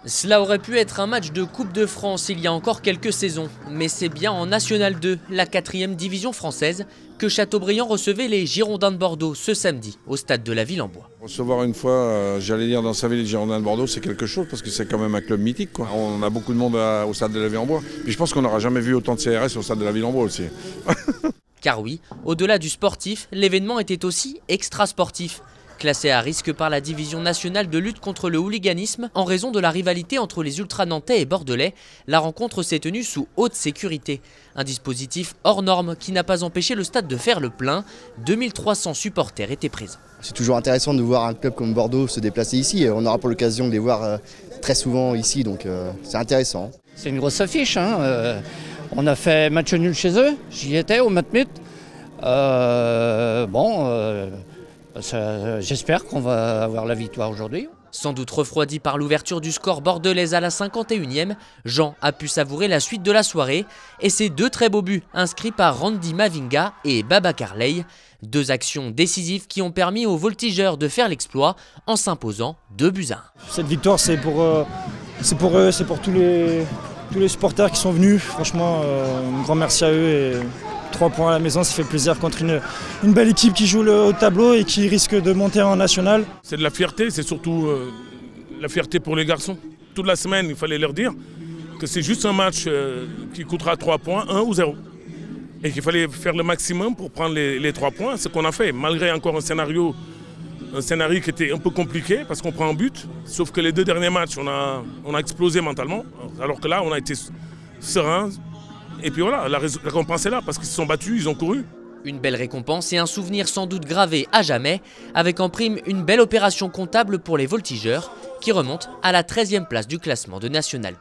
Cela aurait pu être un match de Coupe de France il y a encore quelques saisons, mais c'est bien en National 2, la 4e division française, que Châteaubriand recevait les Girondins de Bordeaux ce samedi au stade de la Ville-en-Bois. Recevoir une fois, j'allais dire dans sa ville les Girondins de Bordeaux, c'est quelque chose parce que c'est quand même un club mythique, quoi. On a beaucoup de monde au stade de la Ville-en-Bois. Puis je pense qu'on n'aura jamais vu autant de CRS au stade de la Ville-en-Bois aussi. Car oui, au-delà du sportif, l'événement était aussi extra-sportif. Classé à risque par la division nationale de lutte contre le hooliganisme en raison de la rivalité entre les ultra-nantais et bordelais, la rencontre s'est tenue sous haute sécurité. Un dispositif hors norme qui n'a pas empêché le stade de faire le plein. 2300 supporters étaient présents. C'est toujours intéressant de voir un club comme Bordeaux se déplacer ici. On aura pour l'occasion de les voir très souvent ici, donc c'est intéressant. C'est une grosse affiche, hein. On a fait match nul chez eux, j'y étais au Matmut. J'espère qu'on va avoir la victoire aujourd'hui. Sans doute refroidi par l'ouverture du score bordelaise à la 51e, Jean a pu savourer la suite de la soirée et ses deux très beaux buts inscrits par Randy Mavinga et Babacar Leye. Deux actions décisives qui ont permis aux voltigeurs de faire l'exploit en s'imposant 2-1. Cette victoire c'est pour eux, c'est pour tous les supporters qui sont venus. Franchement, un grand merci à eux. Et 3 points à la maison, ça fait plaisir contre une belle équipe qui joue le haut de tableau et qui risque de monter en national. C'est de la fierté, c'est surtout la fierté pour les garçons. Toute la semaine, il fallait leur dire que c'est juste un match qui coûtera 3 points, 1 ou 0. Et qu'il fallait faire le maximum pour prendre les 3 points, ce qu'on a fait, malgré encore un scénario qui était un peu compliqué parce qu'on prend un but. Sauf que les 2 derniers matchs, on a explosé mentalement, alors que là, on a été serein. Et puis voilà, la récompense est là parce qu'ils se sont battus, ils ont couru. Une belle récompense et un souvenir sans doute gravé à jamais, avec en prime une belle opération comptable pour les voltigeurs qui remontent à la 13e place du classement de National 2.